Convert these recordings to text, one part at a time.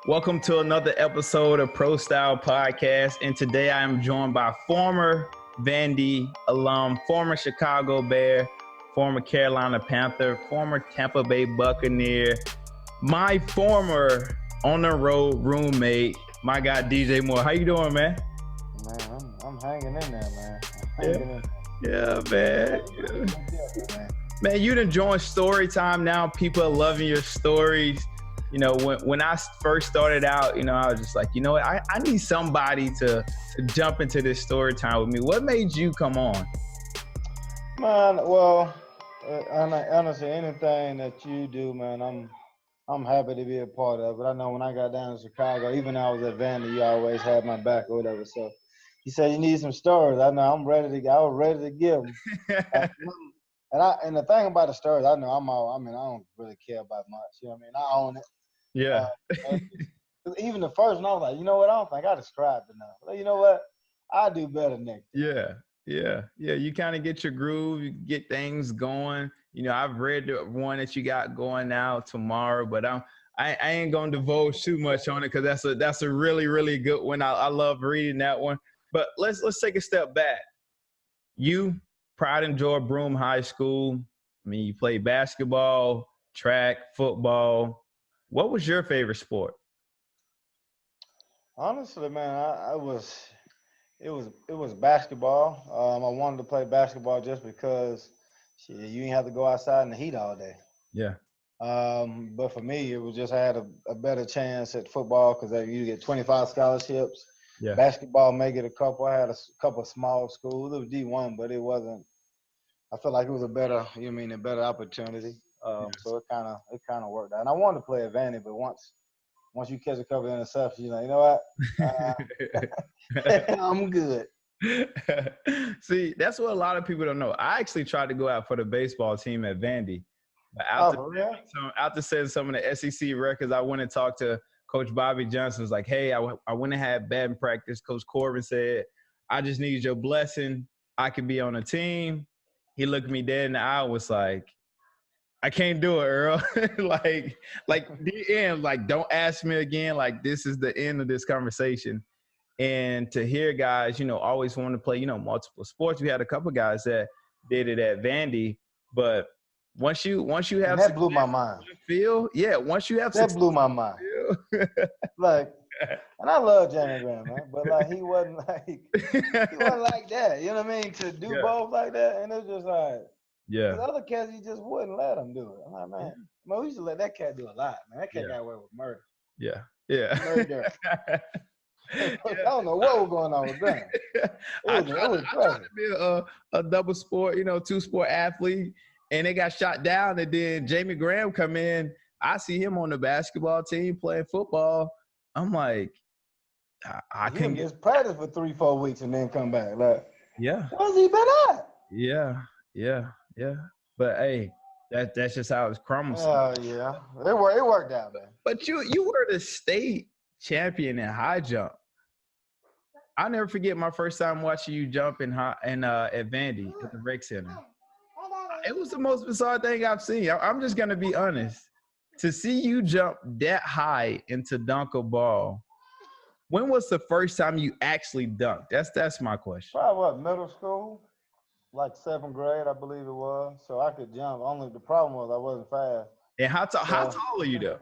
Welcome to another episode of Pro Style Podcast. And today I am joined by former Vandy alum, former Chicago Bear, former Carolina Panther, former Tampa Bay Buccaneer, my former on the road roommate, my guy DJ Moore. How you doing, man? Man, I'm hanging in there, man. Yeah, man. Man, you done joined story time now. People are loving your stories. You know, when I first started out, I was just like, you know what, I need somebody to jump into this story time with me. What made you come on? Man, well, honestly, anything that you do, man, I'm happy to be a part of it. I know when I got down to Chicago, even though I was at Vandy, you always had my back or whatever. So you said you need some stories. I know I'm ready to. I was ready to give them. And the thing about the stories, I know I don't really care about much. You know what I mean? I own it. Yeah. Even the first one, I was like, you know what? I don't think I described enough. But you know what? I'll do better next time. Yeah. You kind of get your groove, you get things going. You know, I've read the one that you got going now tomorrow, but I ain't gonna divulge too much on it because that's a really, really good one. I love reading that one. But let's take a step back. You, Pride and Joy Broome High School. I mean, you played basketball, track, football. What was your favorite sport? Honestly, man, it was basketball. I wanted to play basketball just because you didn't have to go outside in the heat all day. Yeah. But for me, it was just I had a better chance at football because you get 25 scholarships. Yeah. Basketball may get a couple. I had a couple of small schools. It was D1, but it wasn't. I felt like it was a better opportunity. So it kind of worked out. And I wanted to play at Vandy, but once you catch a couple of interceptions, you're like, you know what? I'm good. See, that's what a lot of people don't know. I actually tried to go out for the baseball team at Vandy. But after saying some of the SEC records, I went and talked to Coach Bobby Johnson. Was like, hey, I went and had batting practice. Coach Corbin said, I just need your blessing. I could be on a team. He looked me dead in the eye, was like, I can't do it, Earl. like the end, like, don't ask me again. Like, this is the end of this conversation. And to hear guys, always want to play, multiple sports. We had a couple guys that did it at Vandy, but once you have that blew my mind. Once you have that blew my mind. Like, and I love Jamie Graham, man, but like he wasn't like that. You know what I mean? To do both like that, and it's just like. Yeah. The other cats, you just wouldn't let them do it. I'm like, man, we used to let that cat do a lot, man. That cat got away with murder. Yeah. Murder. I don't know what was going on with that. It was crazy. To be a double sport, two-sport athlete, and they got shot down, and then Jamie Graham come in. I see him on the basketball team playing football. I'm like, I couldn't get practice for 3-4 weeks and then come back. Like, yeah. Where's he been at? Yeah. But hey, that's just how it's crumbles. Oh yeah, it worked out, man. But you were the state champion in high jump. I'll never forget my first time watching you jump at Vandy at the Rec Center. It was the most bizarre thing I've seen. I'm just gonna be honest. To see you jump that high into dunk a ball. When was the first time you actually dunked? That's my question. Probably middle school. Like 7th grade, I believe it was. So I could jump. Only the problem was I wasn't fast. And how tall are you though?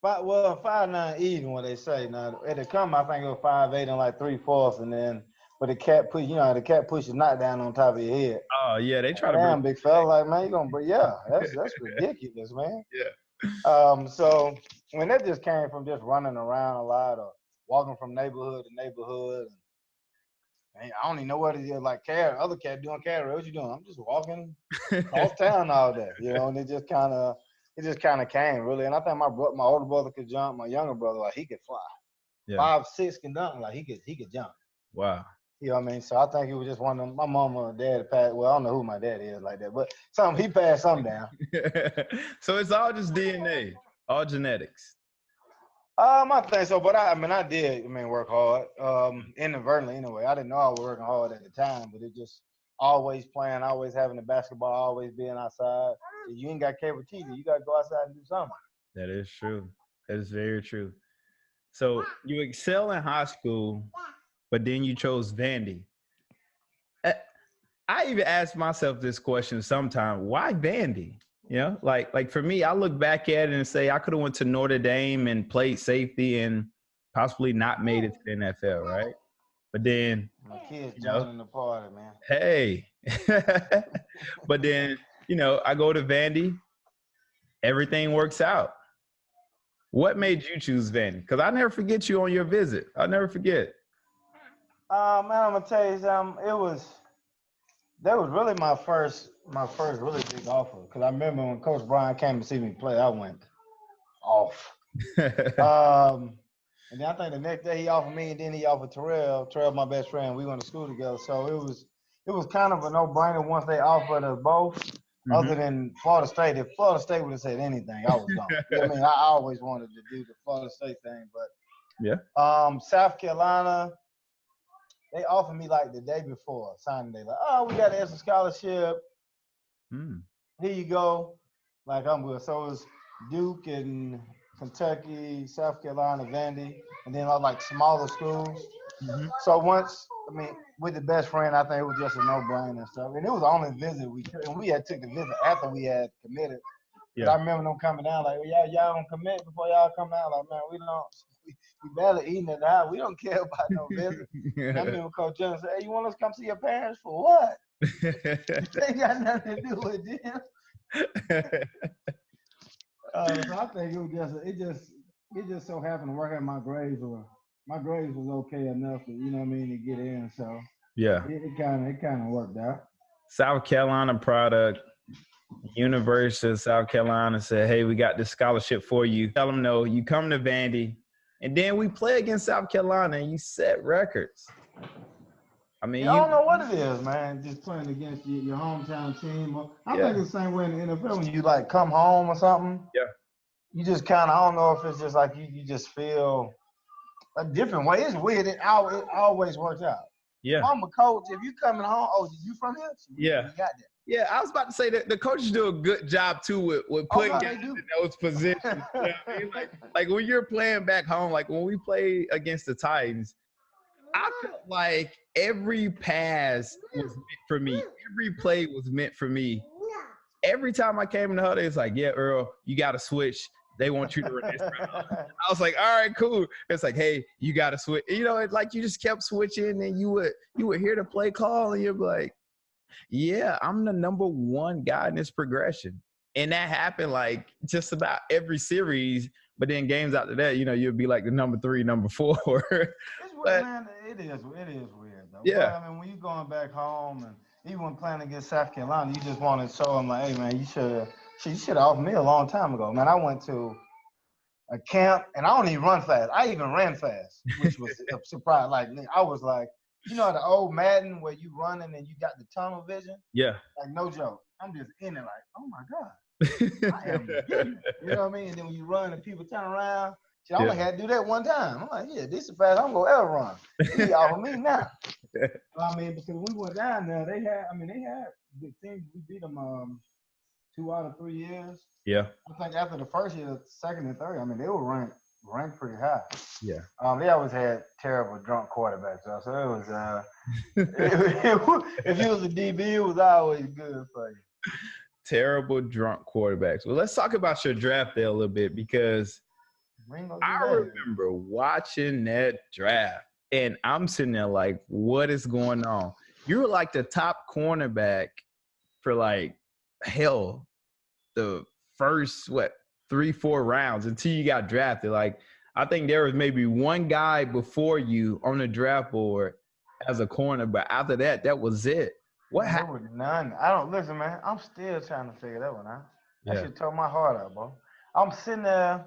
5'9" even, what they say. Now at the come, I think it was 5'8" and like 3/4, and then but the cat push, the cat pushes not down on top of your head. Oh yeah, they try to. Damn, big fella, like, man, you gonna break? Yeah, that's ridiculous, man. Yeah. So when that just came from just running around a lot or walking from neighborhood to neighborhood. I don't even know what it is. Like other cat doing carry. What you doing? I'm just walking across town all day, and it just kind of came really. And I think my older brother could jump. My younger brother, like, he could fly. Yeah. 5'6" can dunk. Like, he could jump. Wow. You know what I mean? So I think it was just one of them. My mama and dad passed. Well, I don't know who my dad is like that, but he passed something down. So it's all just DNA, all genetics. I think so, but I did work hard, inadvertently anyway. I didn't know I was working hard at the time, but it just always playing, always having the basketball, always being outside. You ain't got cable TV. You got to go outside and do something. That is true. That is very true. So you excel in high school, but then you chose Vandy. Uh, I even ask myself this question sometimes: why Vandy? You know, like for me, I look back at it and say I could have went to Notre Dame and played safety and possibly not made it to the NFL, right? But then, My kids you know, joining the party, man. hey, but then, I go to Vandy, everything works out. What made you choose Vandy? Because I never forget you on your visit. I'll never forget. Man, I'm gonna tell you something. That was really my first really big offer. Cause I remember when Coach Brian came to see me play, I went off. And then I think the next day he offered me, and then he offered Terrell. Terrell, my best friend. We went to school together, so it was kind of a no-brainer once they offered us both. Mm-hmm. Other than Florida State, if Florida State would have said anything, I was gone. You know what I mean, I always wanted to do the Florida State thing, but yeah. South Carolina, they offered me like the day before signing day, like, oh, we got an extra scholarship. Here you go. Like, I'm good. So it was Duke and Kentucky, South Carolina, Vandy, and then all like smaller schools. Mm-hmm. So with the best friend, I think it was just a no-brainer and stuff. And it was the only visit we had took the visit after we had committed. Yeah. But I remember them coming down like, well, y'all don't commit before y'all come out. Like, man, we barely eating at the house. We don't care about no visit. And I remember Coach Jones said, hey, you want us to come see your parents for what? They ain't got nothing to do with them. So I think it just so happened to work out. My grades was okay enough to, you know what I mean, to get in. So yeah, it kind of worked out. South Carolina product. University of South Carolina said, hey, we got this scholarship for you. Tell them no, you come to Vandy, and then we play against South Carolina, and you set records. I mean, I don't know what it is, man. Just playing against your hometown team. I think it's the same way in the NFL when you like come home or something. Yeah. You just kind of, I don't know if it's just like you just feel a different way. It's weird. It always works out. Yeah. If I'm a coach, if you coming home, you from here? Yeah. We got that. Yeah, I was about to say that the coaches do a good job too with putting guys in those positions. You know what I mean? Like when you're playing back home, like when we play against the Titans, I felt like every pass was meant for me. Every play was meant for me. Every time I came in the huddle, it's like, yeah, Earl, you got to switch. They want you to run this route. I was like, all right, cool. It's like, hey, you got to switch. You know, it's like you just kept switching, and you would hear the play call, and you're like, yeah, I'm the number one guy in this progression. And that happened like just about every series. But then games after that, you'll be like the number 3, number 4. It's weird, man. It is weird, though. Yeah. But, I mean, when you're going back home and even when playing against South Carolina, you just want to show them like, hey, man, you should have offered me a long time ago. Man, I went to a camp, and I don't even run fast. I even ran fast, which was a surprise. Like, I was like, the old Madden where you running and you got the tunnel vision? Yeah. Like, no joke. I'm just in it like, oh, my God. I am getting it. You know what I mean? And then when you run and people turn around, I only had to do that one time. I'm like, yeah, this is fast. I'm going to ever run. He offer me now. I mean, because we went down there, they had good teams. We beat them 2 out of 3 years. Yeah. I think after the first year, second and third, I mean, they were ranked pretty high. Yeah. They always had terrible drunk quarterbacks, though. So it was if you was a DB, it was always good for you. Terrible drunk quarterbacks. Well, let's talk about your draft there a little bit, because I remember watching that draft, and I'm sitting there like, what is going on? You were like the top cornerback for like, hell, the first, 3-4 rounds until you got drafted. Like, I think there was maybe one guy before you on the draft board as a corner, but after that, that was it. What happened? There was none. I don't listen, man. I'm still trying to figure that one out. Yeah. That shit tore my heart out, bro. I'm sitting there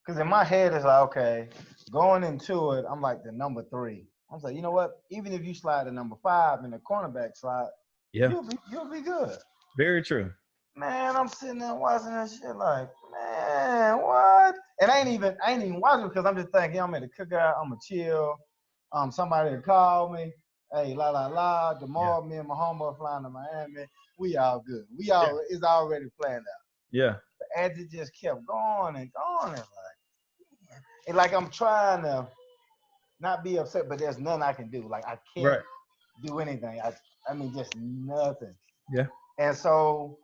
because in my head it's like, okay, going into it, I'm like the number 3. I'm like, you know what? Even if you slide to number 5 in the cornerback slot, you'll be good. Very true. Man, I'm sitting there watching that shit like, man, what? And I ain't even watching because I'm just thinking, I'm at the cookout, I'm gonna chill. Somebody to call me. Hey, tomorrow me and my homeboy flying to Miami. We all good. It's already planned out. Yeah. But as it just kept going and going, and like, And like I'm trying to not be upset, but there's nothing I can do. Like I can't do anything. I mean, just nothing. Yeah. And so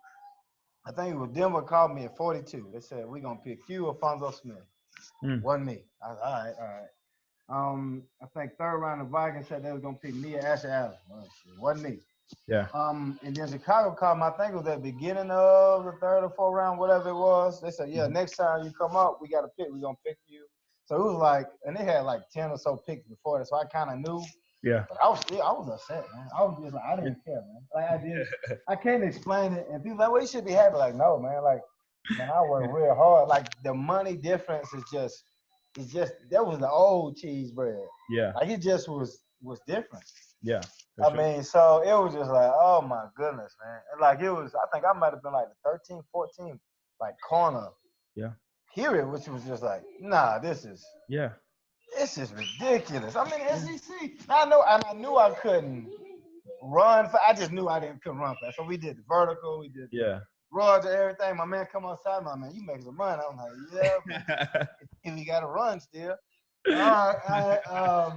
I think it was Denver called me at 42. They said, we're going to pick you or Fonzo Smith. Wasn't me. I was all right. I think third round, the Vikings said they were going to pick me or Asher Allen. Well, shit, wasn't me. Yeah. And then Chicago called me, I think it was at the beginning of the third or fourth round, whatever it was. They said, yeah, next time you come up, we got to pick. We're going to pick you. So it was like, and they had like 10 or so picks before that. So I kind of knew. Yeah. But I was upset, man. I was just like, I didn't care, man. Like I can't explain it. And people like, well, you should be happy. Like, no, man. Like, man, I work real hard. Like the money difference is just, that was the old cheese bread. Yeah. Like it just was different. Yeah. I mean, so it was just like, oh my goodness, man. And like it was, I think I might have been like the 13, 14, like corner. Yeah. Period, which was just like, nah, this is ridiculous. I mean, SEC. I knew I couldn't run. I just knew I couldn't run fast. So we did the vertical. We did runs and everything. My man come outside. My man, you making some money. I'm like, yeah. And we got to run still. We run,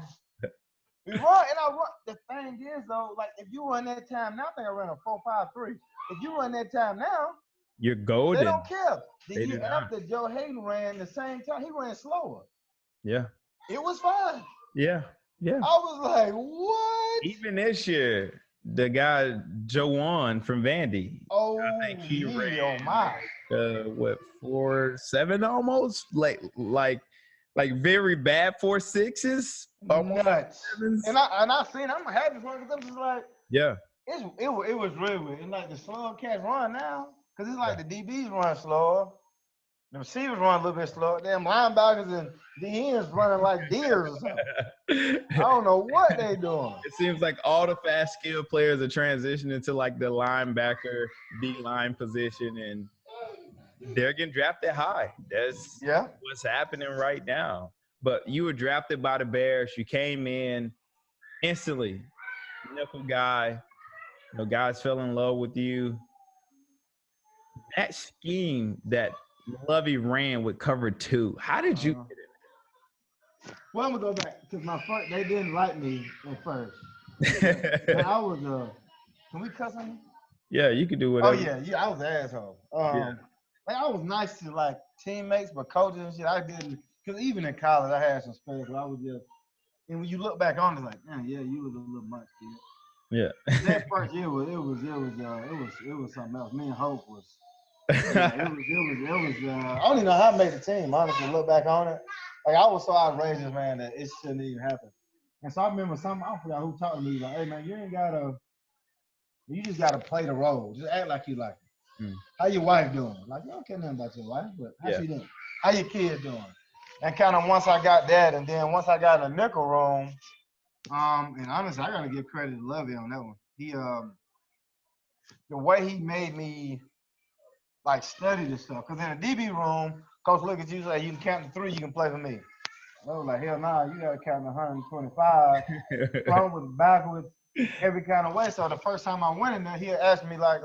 and I run. The thing is, though, like if you run that time now, I think I ran a 4.53. If you run that time now, you're golden. They don't care. The They year do not. after Joe Hayden ran the same time, he ran slower. Yeah. It was fine. Yeah. Yeah. I was like, what? Even this year, the guy Joanne from Vandy. Oh, I think he ran. Oh my. 4.7 almost? Like very bad 4.6s. Nuts. And I seen. I'm happy for it because I'm just like. Yeah. It was really weird. And like the slower cats run now. Because it's like the DBs run slower. The receivers run a little bit slower. Damn linebackers and the ends running like deers or something. I don't know what they doing. It seems like all the fast skill players are transitioning to like the linebacker, D-line position, and they're getting drafted high. That's what's happening right now. But you were drafted by the Bears. You came in instantly. Nickel guy. Guys fell in love with you. That scheme that Lovey ran with cover 2, how did you get it? Well, I'm going to go back because they didn't like me at first. I was, can we cuss on you? Yeah, you can do whatever. Oh, yeah, I was an asshole. Like, I was nice to, like, teammates, but coaches and shit, I didn't. Because even in college, I had some space where I was just, and when you look back on it, it's like, man, yeah, you was a little much, kid. Yeah. That first year it was something else. Me and Hope was. It was. I don't even know how I made the team. Honestly, look back on it, like I was so outrageous, man, that it shouldn't even happen. And so I remember I forgot who talked to me like, "Hey, man, you just gotta play the role. Just act like you like it. How your wife doing? Like, you don't care nothing about your wife, but how she doing? How your kids doing?" And kind of once I got that, and then once I got in the nickel room. And honestly, I gotta give credit to Lovey on that one. He, the way he made me like study this stuff. Cause in the DB room, coach look at you like you can count to 3, you can play for me. I was like, hell nah, you gotta count to 125, front backwards, every kind of way. So the first time I went in there, he asked me like,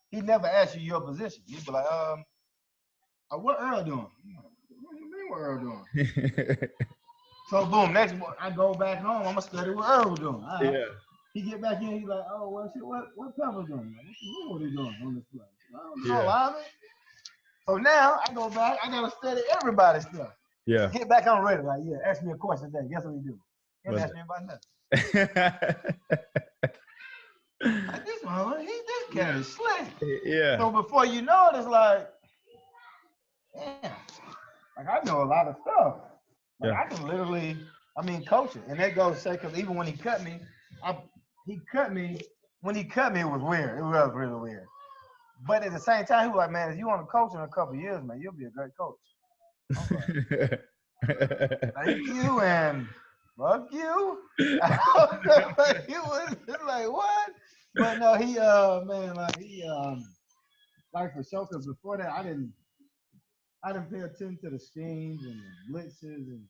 he never asked you your position. He'd be like, what Earl doing? What do you mean what Earl doing? So boom, next I go back home. I'm gonna study what Earl was doing. Right. Yeah. He get back in. He's like, "Oh well, shit. What Pepper's doing? Like, what he doing on this play?" I don't know, Ivan. So now I go back. I gotta study everybody's stuff. Yeah. Get back on ready. Like, yeah. Ask me a question today. Guess what you do? He ask me about nothing. Like this one, this guy is slick. Yeah. So before you know it, it's like, damn. Like I know a lot of stuff. Like I can literally, coach it. And that goes to say, because even when he cut me, when he cut me, it was weird. It was really weird. But at the same time, he was like, man, if you want to coach in a couple of years, man, you'll be a great coach. Like, thank you and fuck you. He was like, what? But no, he, like for sure, because before that, I didn't pay attention to the schemes and the blitzes and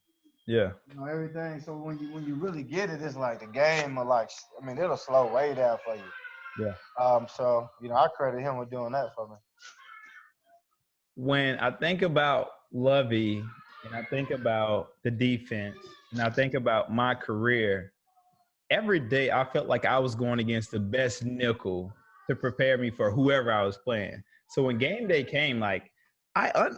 everything. So when you really get it, it's like the game of like, it'll slow way down for you. Yeah. So I credit him with doing that for me. When I think about Lovey and I think about the defense, and I think about my career, every day I felt like I was going against the best nickel to prepare me for whoever I was playing. So when game day came, like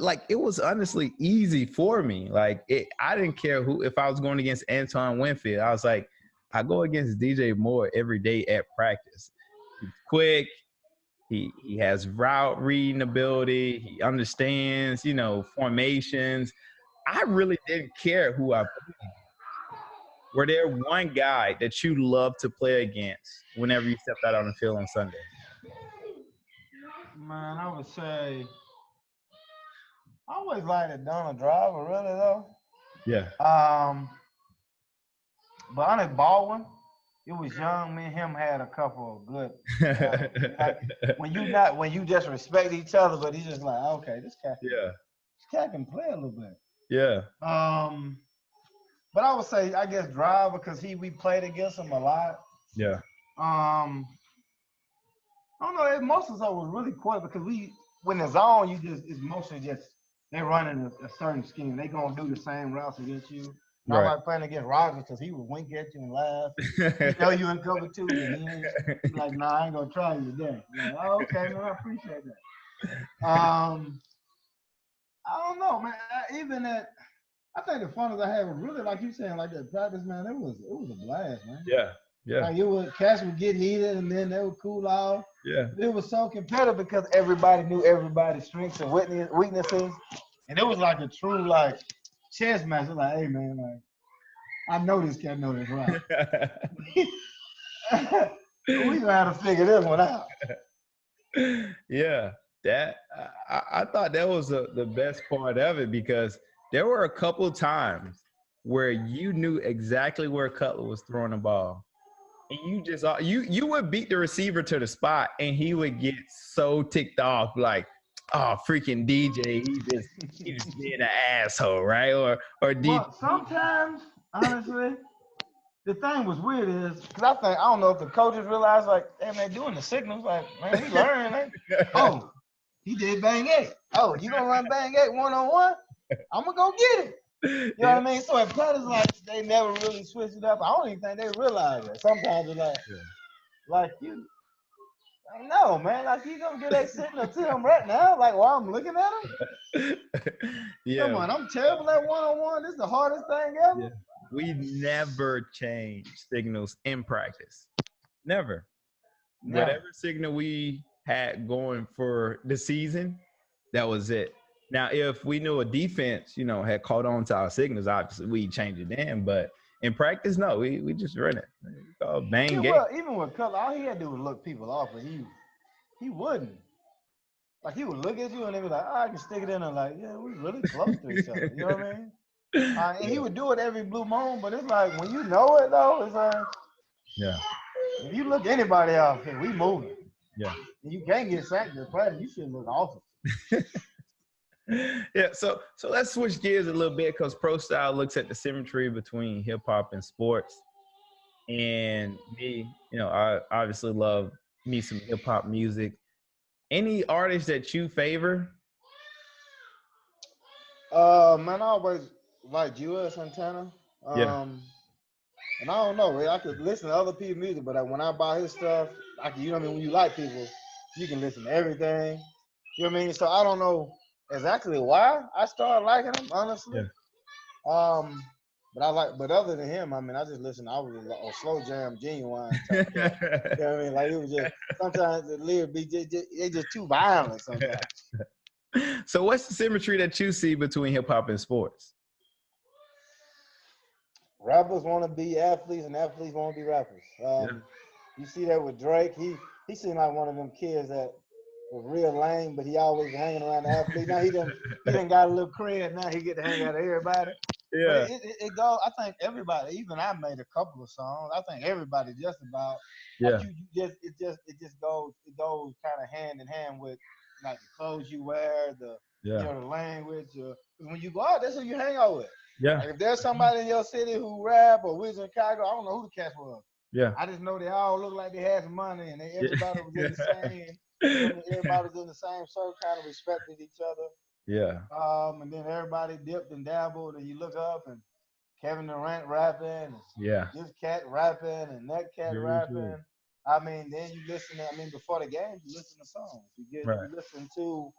like it was honestly easy for me. Like I didn't care who if I was going against Antoine Winfield. I was like, I go against DJ Moore every day at practice. He's quick. He has route reading ability. He understands, formations. I really didn't care who I played. Were there one guy that you loved to play against whenever you stepped out on the field on Sunday? Man, I would say I always liked it Donald Driver, really though. Yeah. But Honest Baldwin, it was young. Me and him had a couple of good. Like when you just respect each other, but he's just like, okay, this cat can play a little bit. Yeah. But I would say I guess Driver because we played against him a lot. Yeah. I don't know. Most of us was really quick because when it's on, it's mostly just they're running a certain scheme. They gonna do the same routes against you. Not like playing against Roger because he would wink at you and laugh. You know you in cover two, and he's like, "Nah, I ain't gonna try you today." Like, oh, okay, man, I appreciate that. I don't know, man. I think the fun I had was really like you saying, like that practice, man. It was a blast, man. Yeah. Yeah. Like cats would get heated and then they would cool off. Yeah. It was so competitive because everybody knew everybody's strengths and weaknesses, and it was like a true like chess match. It's like, hey man, like I know this cat know this right. We gonna have to figure this one out. Yeah, that I thought that was the best part of it because there were a couple times where you knew exactly where Cutler was throwing the ball. And you just you would beat the receiver to the spot and he would get so ticked off like, oh freaking DJ, he just being an asshole, right? Or DJ. Well, sometimes, honestly, the thing was weird is because I don't know if the coaches realized like, damn, they're doing the signals, like, man, we learn. Like, oh, he did bang 8. Oh, you gonna run bang 8 1-on-1? I'm gonna go get it. You know what I mean? So at practice, like they never really switched it up. I don't even think they realize it. Sometimes it's like you. No, man, like you gonna get that signal to him right now, like while I'm looking at him. Yeah. Come on, I'm terrible at 1-on-1. This is the hardest thing ever. Yeah. We never change signals in practice. Never. Whatever signal we had going for the season, that was it. Now, if we knew a defense, had caught on to our signals, obviously we'd change it then. But in practice, no, we just run it. Bang game. Well, even with Cutler, all he had to do was look people off, but he wouldn't. Like he would look at you and they be like, oh, I can stick it in and like, yeah, we really close to each other. You know what I mean? And he would do it every blue moon, but it's like when you know it though, it's like, yeah. If you look anybody else, we moving. Yeah. And you can't get sacked in practice. You should look awesome. Yeah, so let's switch gears a little bit because Pro Style looks at the symmetry between hip hop and sports. And me, I obviously love me some hip hop music. Any artists that you favor? Man, I always liked U.S. Santana. And I don't know, really. I could listen to other people's music, but when I buy his stuff, you know what I mean? When you like people, you can listen to everything. You know what I mean? So I don't know exactly why I started liking him, honestly. Yeah. But other than him, I mean, I just listen. I was a slow jam, genuine type of guy. You know what I mean? Like it was just sometimes the lyrics be just too violent sometimes. So what's the symmetry that you see between hip hop and sports? Rappers want to be athletes and athletes want to be rappers. You see that with Drake. He seemed like one of them kids that was real lame, but he always hanging around the athlete. Now he done got a little cred. Now he get to hang out with everybody. Yeah. But it goes. I think everybody. Even I made a couple of songs. I think everybody just about. Yeah. Like it just goes. It goes kind of hand in hand with like the clothes you wear, the the language. When you go out, that's who you hang out with. Yeah. Like if there's somebody in your city who rap or was in Chicago, I don't know who the cats was. Yeah. I just know they all look like they had some money and everybody was in the same. Everybody was in the same circle, kind of respected each other. Yeah. And then everybody dipped and dabbled, and you look up and Kevin Durant rapping, and Yeah. this cat rapping, and that cat Very rapping. true. I mean, then you listen to, I mean, before the game, you listen to songs. You Right. listen to,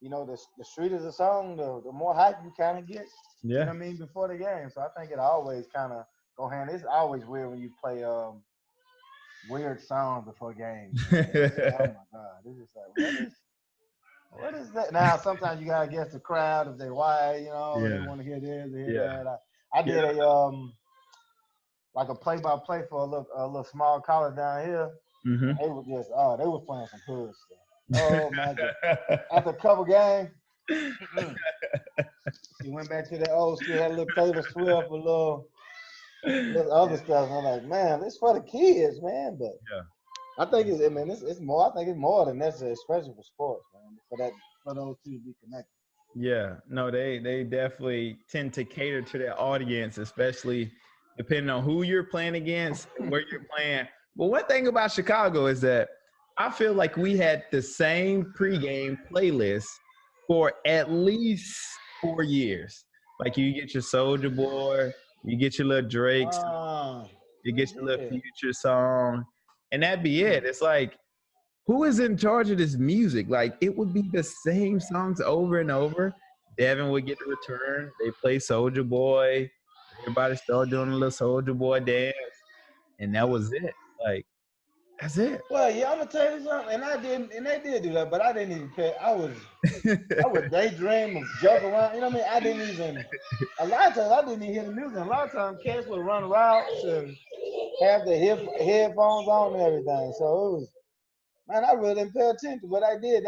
you know, the street is a song, the more hype you kind of get. Yeah. You know what I mean, before the game. So I think it always kind of go hand. It's always weird when you play weird songs before games. Oh my God. It's just like, what is that? Now, sometimes you gotta guess the crowd if they white, you know, Yeah. they want to hear this, they hear Yeah. that. I did like a play-by-play for a little small college down here. Mm-hmm. They were just they was playing some hood stuff. Oh my God! After a couple games, he went back to the old school, had a little Taylor Swift, a little other stuff. And I'm like, man, this for the kids, man. But Yeah. I think it's more. I think it's more than necessary, especially for sports, man. For those two to be connected. Yeah, no, they definitely tend to cater to their audience, especially depending on who you're playing against and where you're playing. But one thing about Chicago is that I feel like we had the same pregame playlist for at least 4 years. Like you get your Soulja Boy, you get your little Drake, you get your little Future song, and that'd be it. It's like, who is in charge of this music? Like, it would be the same songs over and over. Devin would get the return. They play Soulja Boy. Everybody started doing a little Soulja Boy dance, and that was it. Like, that's it. Well, yeah, I'm gonna tell you something, and they did do that, but I didn't even care. I would daydream and joke around. You know what I mean? I didn't even. A lot of times I didn't even hear the music. A lot of times cats would run routes and have the headphones on and everything. So it was. Man, I really didn't pay attention, but they did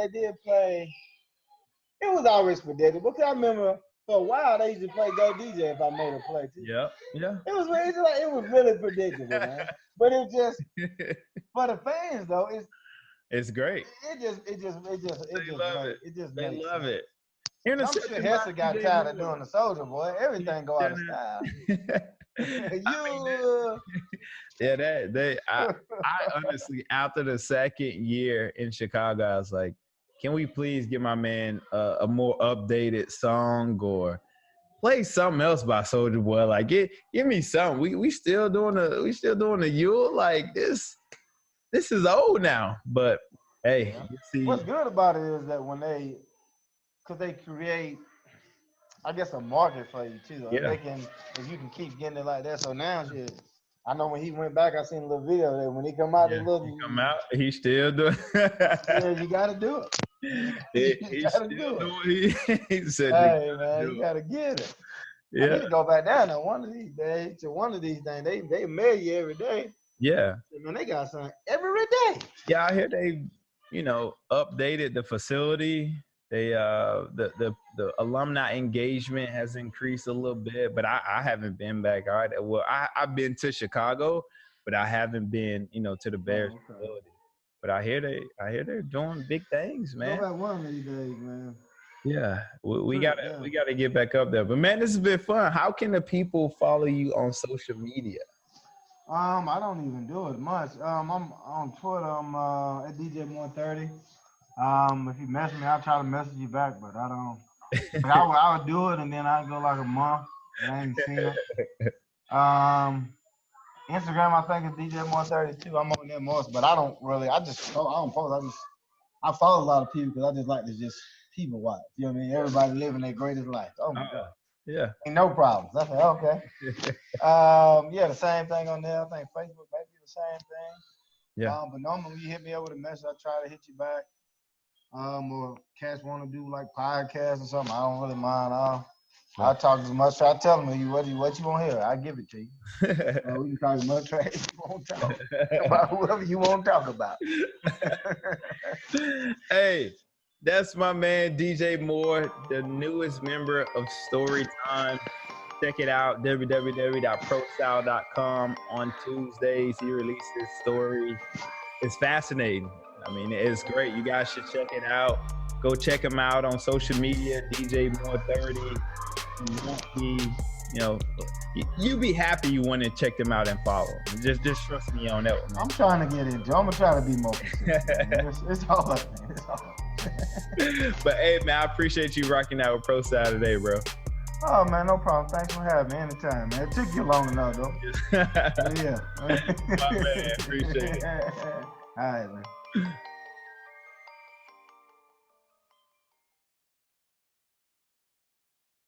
play. It was always predictable. Because I remember for a while they used to play Go DJ if I made a play too. Yeah. It was really predictable, man. But it just for the fans though, it's great. It just They love it. I'm sure Hester got tired of doing the Soulja Boy. Everything go out of style. I honestly, after the second year in Chicago, I was like, can we please give my man a more updated song or play something else by Soulja Boy? Like, give me something. We still doing the Yule. Like, this is old now. But hey, you see, what's good about it is that because they create, I guess, a market for you too. Though. Yeah. If you can keep getting it like that. So now, I know when he went back, I seen a little video that when he come out, he still doing. Yeah, you got to do it. He said, "Hey man, you got to get it." Yeah. I need to go back down there one of these days to one of these things. They mail you every day. Yeah. Man, they got something every day. Yeah, I hear they, updated the facility. They the alumni engagement has increased a little bit, but I haven't been back. All right, well, I've been to Chicago, but I haven't been to the Bears facility. But I hear they're doing big things, man. Go back one of these days, man. Yeah, we gotta get back up there. But man, this has been fun. How can the people follow you on social media? I don't even do it much. I'm on Twitter. I'm at DJ130. If you message me, I'll try to message you back, but I don't. But I would do it, and then I'd go like a month. And I ain't seen it. Instagram, I think is DJ132. I'm on there most, but I don't really. I don't post. I follow a lot of people because I just like to just people watch. You know what I mean? Everybody living their greatest life. Oh my God. Yeah. Ain't no problems. I said, okay. The same thing on there. I think Facebook might be the same thing. Yeah. But normally when you hit me up with a message, I try to hit you back. Or cats want to do like podcasts or something. I don't really mind. I'll talk as much. Try to tell them what you want to hear. I'll give it to you. We can talk as much trash as you want to talk about whoever you want to talk about. Hey, that's my man DJ Moore, the newest member of Storytime. Check it out, www.prostyle.com. On Tuesdays, he releases story. It's fascinating. I mean, it's great. You guys should check it out. Go check him out on social media, DJ Moore 30. You won't be, you be happy you went and checked him out and follow him. Just trust me on that one. I'm trying to get into it. I'm going to try to be more consistent. It's hard. But hey, man, I appreciate you rocking out with Pro Style today, bro. Oh man, no problem. Thanks for having me anytime, man. It took you long enough though. Yeah. My man, appreciate it. All right, man.